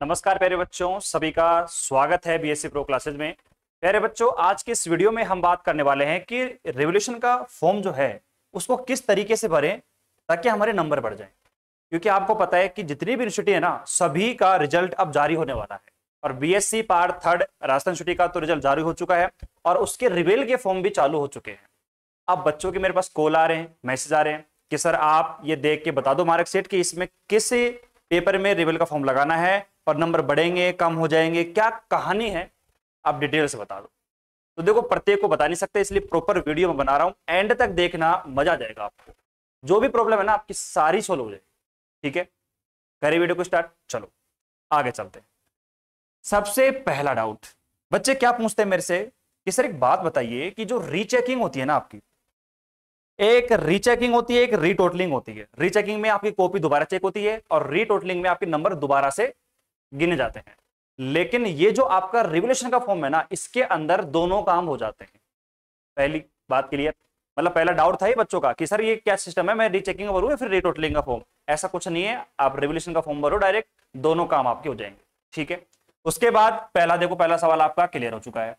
नमस्कार प्यारे बच्चों, सभी का स्वागत है बीएससी प्रो क्लासेज में। प्यारे बच्चों, आज के इस वीडियो में हम बात करने वाले हैं कि रिवोल्यूशन का फॉर्म जो है उसको किस तरीके से भरें ताकि हमारे नंबर बढ़ जाएं। क्योंकि आपको पता है कि जितनी भी यूनिवर्सिटी है ना, सभी का रिजल्ट अब जारी होने वाला है और बीएससी पार्ट 3 राजस्थान यूनिवर्सिटी का तो रिजल्ट जारी हो चुका है और उसके रिवेल के फॉर्म भी चालू हो चुके हैं। अब बच्चों के मेरे पास कॉल आ रहे हैं, मैसेज आ रहे हैं कि सर आप ये देख के बता दो मार्कशीट कि इसमें किस पेपर में रिवेल का फॉर्म लगाना है और नंबर बढ़ेंगे कम हो जाएंगे, क्या कहानी है, आप डिटेल से बता दो। तो देखो, प्रत्येक को बता नहीं सकते, इसलिए प्रॉपर वीडियो में बना रहा हूं, एंड तक देखना, मजा आ जाएगा आपको। जो भी प्रॉब्लम है ना आपकी सारी सोल्व हो जाएगी। ठीक है, करें वीडियो को स्टार्ट। चलो आगे चलते हैं। सबसे पहला डाउट बच्चे क्या पूछते हैं मेरे से कि सर एक बात बताइए कि जो रीचेकिंग होती है ना आपकी, एक रीचेकिंग होती है, एक रीटोटलिंग होती है। रीचेकिंग में आपकी कॉपी दोबारा चेक होती है और रीटोटलिंग में आपके नंबर दोबारा से गिने जाते हैं। लेकिन ये जो आपका रिवोल्यूशन का फॉर्म है ना, इसके अंदर दोनों काम हो जाते हैं। पहली बात क्लियर, मतलब पहला डाउट था ही बच्चों का कि सर ये क्या सिस्टम है, मैं रीचेकिंग भरूं या फिर रीटोटलिंग का फॉर्म। ऐसा कुछ नहीं है, आप रिवोल्यूशन का फॉर्म भरो डायरेक्ट, दोनों काम आपके हो जाएंगे। ठीक है, उसके बाद पहला सवाल आपका क्लियर हो चुका है।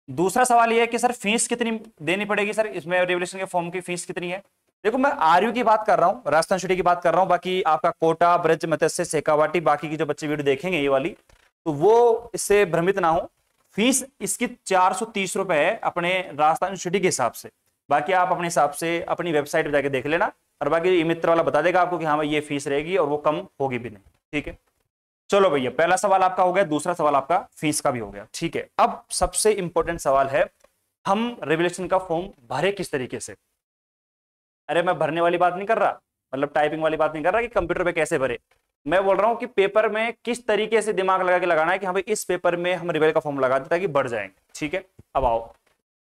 दूसरा सवाल यह है कि सर फीस कितनी देनी पड़ेगी, सर इसमें रिवोल्यूशन के फॉर्म की फीस कितनी है। देखो, मैं आरयू की बात कर रहा हूं, राजस्थान यूनिवर्सिटी की बात कर रहा हूं, बाकी आपका कोटा, ब्रज, मत्स्य, शेखावाटी, बाकी की जो बच्चे वीडियो देखेंगे ये वाली, तो वो इससे भ्रमित ना हो। फीस इसकी 430 रुपए है अपने राजस्थान यूनिवर्सिटी के हिसाब से। बाकी आप अपने हिसाब से अपनी वेबसाइट पर जाके देख लेना, और बाकी ई मित्र वाला बता देगा आपको कि हाँ भाई ये फीस रहेगी और वो कम होगी भी नहीं। ठीक है, चलो भैया, पहला सवाल आपका हो गया, दूसरा सवाल आपका फीस का भी हो गया। ठीक है, अब सबसे इंपॉर्टेंट सवाल है, हम रिवोल्यूशन का फॉर्म भरे किस तरीके से। अरे मैं भरने वाली बात नहीं कर रहा, मतलब टाइपिंग वाली बात नहीं कर रहा कि कंप्यूटर पे कैसे भरे। मैं बोल रहा हूं कि पेपर में किस तरीके से दिमाग लगा के लगाना है कि हाँ भाई इस पेपर में हम रिवेल का फॉर्म लगा दें ताकि बढ़ जाएंगे। ठीक है, अब आओ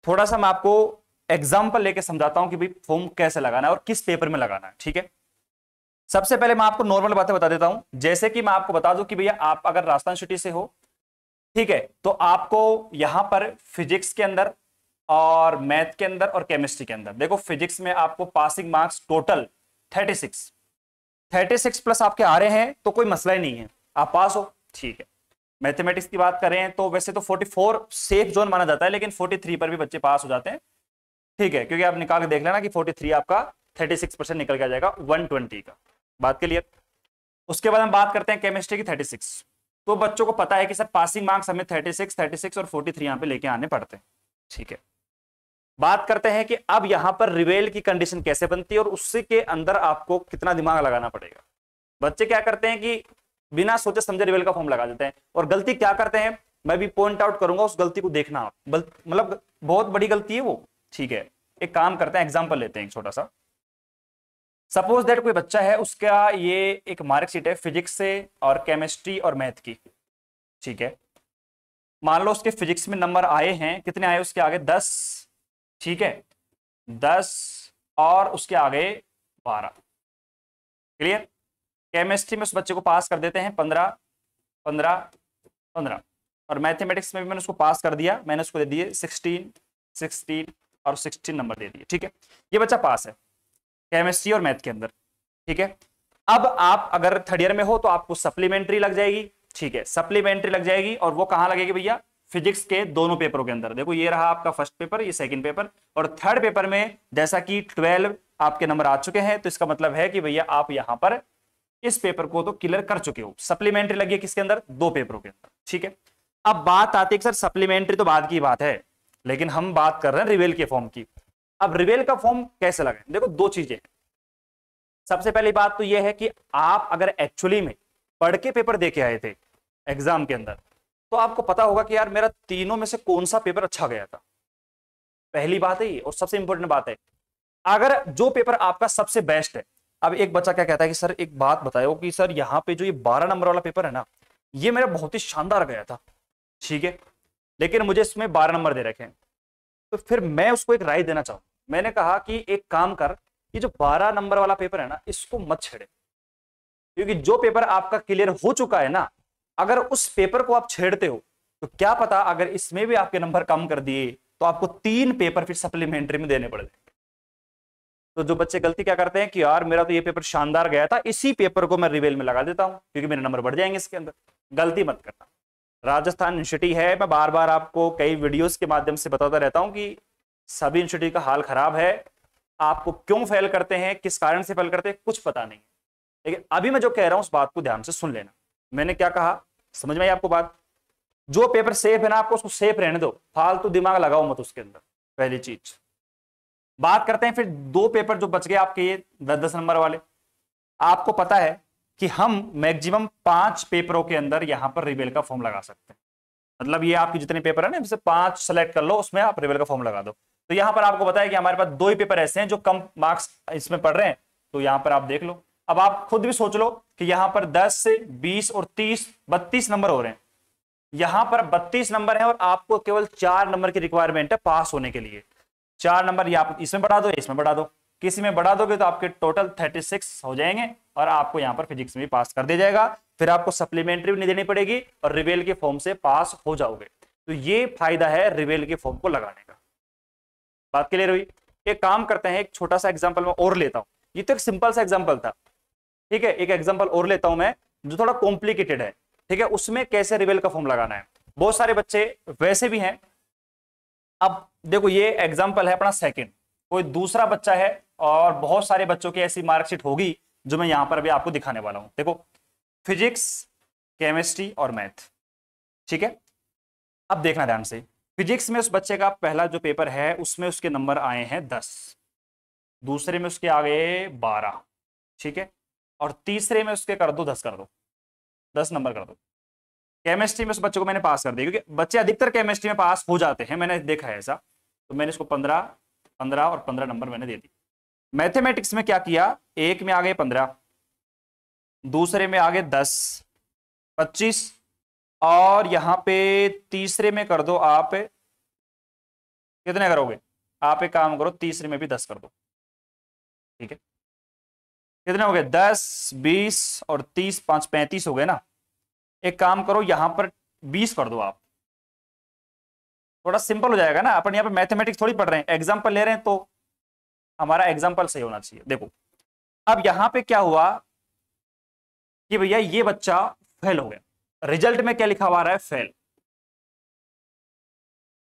थोड़ा सा मैं आपको एग्जाम्पल लेके समझाता हूं कि भाई फॉर्म कैसे लगाना है और किस पेपर में लगाना है। ठीक है, सबसे पहले मैं आपको नॉर्मल बातें बता देता हूं, जैसे कि मैं आपको बता दूं कि भैया आप अगर राजस्थान सिटी से हो, ठीक है, तो आपको यहां पर फिजिक्स के अंदर और मैथ के अंदर और केमिस्ट्री के अंदर, देखो फिजिक्स में आपको पासिंग मार्क्स टोटल 36 प्लस आपके आ रहे हैं तो कोई मसला ही नहीं है, आप पास हो। ठीक है, मैथमेटिक्स की बात करें तो वैसे तो 44 सेफ जोन माना जाता है, लेकिन 43 पर भी बच्चे पास हो जाते हैं। ठीक है, क्योंकि आप निकाल के देख लेना कि 43 आपका 36% निकल के आ जाएगा 120 का। बात क्लियर। उसके बाद हम बात करते हैं केमिस्ट्री की 36, तो बच्चों को पता है कि सर पासिंग मार्क्स हमें 36 और 43 यहां पे लेके आने पड़ते हैं। ठीक है, बात करते हैं कि अब यहां पर रिवेल की कंडीशन कैसे बनती है और उससे के अंदर आपको कितना दिमाग लगाना पड़ेगा। बच्चे क्या करते हैं कि बिना सोचे समझे रिवेल का फॉर्म लगा देते हैं, और गलती क्या करते हैं मैं भी पॉइंट आउट करूंगा, उस गलती को देखना, मतलब बहुत बड़ी गलती है वो। ठीक है, एक काम करते हैं, एग्जाम्पल लेते हैं एक छोटा सा। सपोज दैट कोई बच्चा है, उसका ये एक मार्कशीट है फिजिक्स से और केमिस्ट्री और मैथ की। ठीक है, मान लो उसके फिजिक्स में नंबर आए हैं, कितने आए उसके आगे 10। ठीक है, 10 और उसके आगे 12। क्लियर। केमिस्ट्री में उस बच्चे को पास कर देते हैं 15 15 15, और मैथमेटिक्स में भी मैंने उसको पास कर दिया, मैंने उसको दे दिए 16 16 और 16 नंबर दे दिए। ठीक है, ये बच्चा पास है केमिस्ट्री और मैथ के अंदर। ठीक है, अब आप अगर थर्ड ईयर में हो तो आपको सप्लीमेंट्री लग जाएगी। ठीक है, सप्लीमेंट्री लग जाएगी, और वो कहां लगेगी भैया, फिजिक्स के दोनों पेपरों के अंदर। देखो ये रहा आपका फर्स्ट पेपर, ये सेकंड पेपर, और थर्ड पेपर में जैसा कि 12 आपके नंबर आ चुके हैं, तो इसका मतलब है कि भैया आप यहां पर इस पेपर को तो क्लियर कर चुके हो। सप्लीमेंट्री लगी है किसके अंदर, दो पेपरों के अंदर। ठीक है, अब बात आती है सर सप्लीमेंट्री तो बाद की बात है, लेकिन हम बात कर रहे हैं रिवेल के फॉर्म की। अब रिवेल का फॉर्म कैसे लगाएं, देखो दो चीजें। सबसे पहली बात तो यह है कि आप अगर एक्चुअली में पढ़ के पेपर दे के आए थे एग्जाम के अंदर, तो आपको पता होगा कि यार मेरा तीनों में से कौन सा पेपर अच्छा गया था। पहली बात है ये, और सबसे इंपॉर्टेंट बात है, अगर जो पेपर आपका सबसे बेस्ट है। अब एक बच्चा क्या कहता है कि सर एक बात बताओ कि सर यहाँ पे जो ये 12 नंबर वाला पेपर है ना, ये मेरा बहुत ही शानदार गया था। ठीक है, लेकिन मुझे इसमें 12 नंबर दे रखे हैं। तो फिर मैं उसको एक राय देना चाहूँ, मैंने कहा कि एक काम कर, ये जो 12 नंबर वाला पेपर है ना, इसको मत छेड़े, क्योंकि जो पेपर आपका क्लियर हो चुका है ना, अगर उस पेपर को आप छेड़ते हो तो क्या पता अगर इसमें भी आपके नंबर कम कर दिए तो आपको 3 पेपर फिर सप्लीमेंट्री में देने पड़ जाएंगे। तो जो बच्चे गलती क्या करते हैं कि यार मेरा तो ये पेपर शानदार गया था, इसी पेपर को मैं रिवेल में लगा देता हूं क्योंकि मेरे नंबर बढ़ जाएंगे इसके अंदर। गलती मत करना। राजस्थान यूनिवर्सिटी है, मैं बार बार आपको कई वीडियोस के माध्यम से बताता रहता हूं कि सभी यूनिवर्सिटी का हाल खराब है। आपको क्यों फेल करते हैं, किस कारण से फेल करते हैं, कुछ पता नहीं। लेकिन अभी मैं जो कह रहा हूं उस बात को ध्यान से सुन लेना। मैंने क्या कहा, समझ में आई आपको बात? जो पेपर सेफ है ना, आपको उसको सेफ रहने दो, फालतू दिमाग लगाओ मत उसके अंदर, पहली चीज। बात करते हैं फिर दो पेपर जो बच गए आपके, ये 10-10 नंबर वाले। आपको पता है कि हम मैक्सिमम 5 पेपरों के अंदर यहां पर रिवेल का फॉर्म लगा सकते हैं। मतलब ये आपके जितने पेपर है ना, इससे 5 सेलेक्ट कर लो, उसमें आप रिवेल का फॉर्म लगा दो। तो यहां पर आपको पता है कि हमारे पास 2 ही पेपर ऐसे हैं जो कम मार्क्स इसमें पड़ रहे हैं, तो यहां पर आप देख लो। अब आप खुद भी सोच लो कि यहां पर 10 से 20 और 30 32 नंबर हो रहे हैं। यहां पर 32 नंबर है और आपको केवल 4 नंबर की रिक्वायरमेंट है पास होने के लिए। 4 नंबर या आप इसमें बढ़ा दो, इसमें बढ़ा दो, किसी में बढ़ा दोगे तो आपके टोटल 36 हो जाएंगे और आपको यहां पर फिजिक्स में भी पास कर दिया जाएगा। फिर आपको सप्लीमेंट्री भी नहीं देनी पड़ेगी और रिवेल के फॉर्म से पास हो जाओगे। तो ये फायदा है रिवेल के फॉर्म को लगाने का। बात क्लियर हुई? एक काम करते हैं, एक छोटा सा एग्जांपल मैं और लेता हूं। ये तो एक सिंपल सा एग्जांपल था, ठीक है। एक एग्जांपल और लेता हूं मैं जो थोड़ा कॉम्प्लिकेटेड है, ठीक है। उसमें कैसे रिवेल का फॉर्म लगाना है। बहुत सारे बच्चे वैसे भी हैं। अब देखो ये एग्जांपल है अपना सेकंड, कोई दूसरा बच्चा है और बहुत सारे बच्चों की ऐसी मार्कशीट होगी जो मैं यहां पर अभी आपको दिखाने वाला हूं। देखो फिजिक्स, केमिस्ट्री और मैथ, ठीक है। अब देखना ध्यान से, फिजिक्स में उस बच्चे का पहला जो पेपर है उसमें उसके नंबर आए हैं 10, दूसरे में उसके आ गए 12, ठीक है, और तीसरे में उसके कर दो 10, कर दो 10 नंबर कर दो। केमिस्ट्री में उस बच्चे को मैंने पास कर दिया क्योंकि बच्चे अधिकतर केमिस्ट्री में पास हो जाते हैं, मैंने देखा है ऐसा। तो मैंने इसको 15 15 और 15 नंबर मैंने दे दी। मैथमेटिक्स में क्या किया, एक में आ गए 15, दूसरे में आ गए 10, 25 और यहां पे तीसरे में कर दो आप, कितने करोगे आप? एक काम करो, तीसरे में भी 10 कर दो, ठीक है। कितने हो गए? 10, 20 और 30, 5, 35 हो गए ना। एक काम करो, यहां पर 20 कर दो आप, थोड़ा सिंपल हो जाएगा ना। अपन यहाँ पे मैथमेटिक्स थोड़ी पढ़ रहे हैं, एग्जाम्पल ले रहे हैं, तो हमारा एग्जाम्पल सही होना चाहिए। देखो अब यहां पे क्या हुआ कि भैया ये बच्चा फेल हो गया। रिजल्ट में क्या लिखा हुआ रहा है? फेल,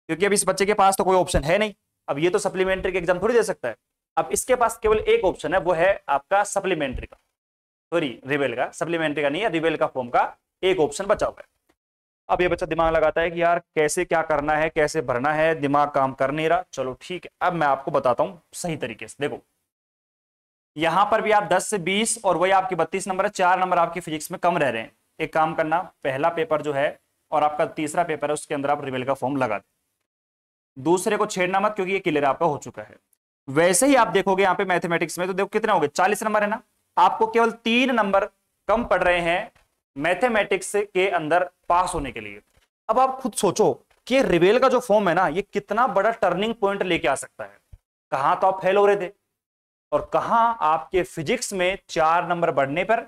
क्योंकि अब इस बच्चे के पास तो कोई ऑप्शन है नहीं। अब ये तो सप्लीमेंट्री के एग्जाम थोड़ी दे सकता है। अब इसके पास केवल एक ऑप्शन है, वो है आपका सप्लीमेंट्री का, सॉरी रिवेल का, सप्लीमेंट्री का नहीं है, रिवेल का फॉर्म का एक ऑप्शन बचा हुआ है। अब ये बच्चा दिमाग लगाता है कि यार कैसे क्या करना है, कैसे भरना है, दिमाग काम कर नहीं रहा। चलो ठीक है, अब मैं आपको बताता हूं सही तरीके से। देखो यहां पर भी आप 10 से 20 और वही आपके 32 नंबर है, 4 नंबर आपके फिजिक्स में कम रह रहे हैं। एक काम करना, पहला पेपर जो है और आपका तीसरा पेपर है उसके अंदर आप रिवेल का फॉर्म लगा दें। दूसरे को छेड़ना मत क्योंकि ये क्लियर आपका हो चुका है। वैसे ही आप देखोगे यहाँ पे मैथमेटिक्स में, तो देखो कितने हो गए? 40 नंबर है ना। आपको केवल 3 नंबर कम पड़ रहे हैं मैथमेटिक्स के अंदर पास होने के लिए। अब आप खुद सोचो कि रिवेल का जो फॉर्म है ना, ये कितना बड़ा टर्निंग पॉइंट लेके आ सकता है। कहां तो आप फेल हो रहे थे और कहां आपके फिजिक्स में 4 नंबर बढ़ने पर,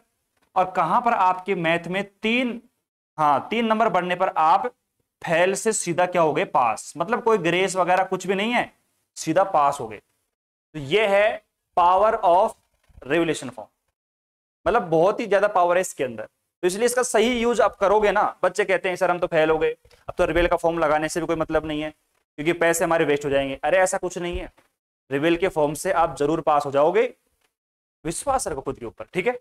और कहां पर आपके मैथ में 3 नंबर बढ़ने पर आप फेल से सीधा क्या हो गए? पास। मतलब कोई ग्रेस वगैरह कुछ भी नहीं है, सीधा पास हो गए। तो ये है पावर ऑफ रिवोल्यूशन फॉर्म, मतलब बहुत ही ज्यादा पावर है इसके अंदर। तो इसलिए इसका सही यूज आप करोगे ना। बच्चे कहते हैं सर हम तो फेल हो गए, अब तो रिवेल का फॉर्म लगाने से भी कोई मतलब नहीं है क्योंकि पैसे हमारे वेस्ट हो जाएंगे। अरे ऐसा कुछ नहीं है, रिवेल के फॉर्म से आप जरूर पास हो जाओगे, विश्वास रखो खुद के ऊपर, ठीक है।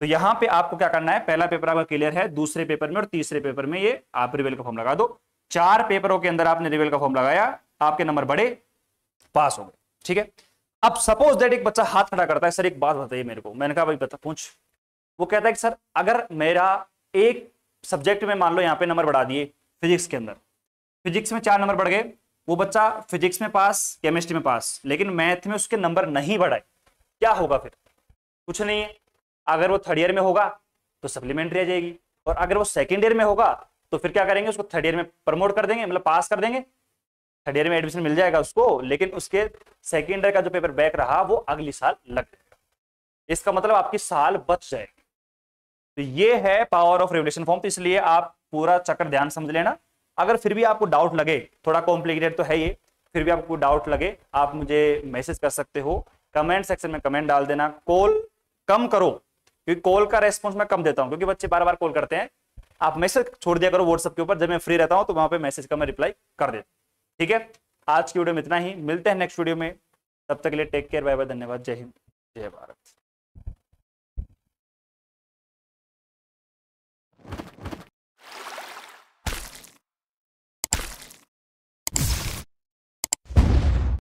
तो यहां पे आपको क्या करना है, पहला पेपर आपका क्लियर है, दूसरे पेपर में और तीसरे पेपर में ये आप रिवेल का फॉर्म लगा दो। 4 पेपरों के अंदर आपने रिवेल का फॉर्म लगाया, आपके नंबर बढ़े, पास हो गए, ठीक है। अब सपोज दैट एक बच्चा हाथ खड़ा करता है, सर एक बात बताइए मेरे को। मैंने कहा भाई बता, पूछ। वो कहता है कि सर अगर मेरा एक सब्जेक्ट में मान लो यहां पे नंबर बढ़ा दिए, फिजिक्स के अंदर, फिजिक्स में 4 नंबर बढ़ गए, वो बच्चा फिजिक्स में पास, केमिस्ट्री में पास, लेकिन मैथ में उसके नंबर नहीं बढ़ाए, क्या होगा फिर? कुछ नहीं है। अगर वो थर्ड ईयर में होगा तो सप्लीमेंट्री आ जाएगी, और अगर वो सेकेंड ईयर में होगा तो फिर क्या करेंगे, उसको थर्ड ईयर में प्रमोट कर देंगे, मतलब पास कर देंगे, थर्ड ईयर में एडमिशन मिल जाएगा उसको, लेकिन उसके सेकेंड ईयर का जो पेपर बैक रहा वो अगली साल लग जाएगा। इसका मतलब आपकी साल बच जाएगी। तो ये है पावर ऑफ रिवोल्यूशन फॉर्म। तो इसलिए आप पूरा चक्कर ध्यान समझ लेना। अगर फिर भी आपको डाउट लगे, थोड़ा कॉम्प्लिकेटेड तो है ये, फिर भी आपको डाउट लगे आप मुझे मैसेज कर सकते हो, कमेंट सेक्शन में कमेंट डाल देना। कॉल कम करो, क्योंकि कॉल का रेस्पॉन्स मैं कम देता हूं, क्योंकि बच्चे बार बार कॉल करते हैं। आप मैसेज छोड़ दिया करो व्हाट्सएप के ऊपर, जब मैं फ्री रहता हूं तो वहां पे मैसेज का मैं रिप्लाई कर देता हूं। ठीक है, आज की वीडियो में इतना ही, मिलते हैं नेक्स्ट वीडियो में, तब तक के लिए टेक केयर, बाय बाय, धन्यवाद, जय हिंद, जय भारत।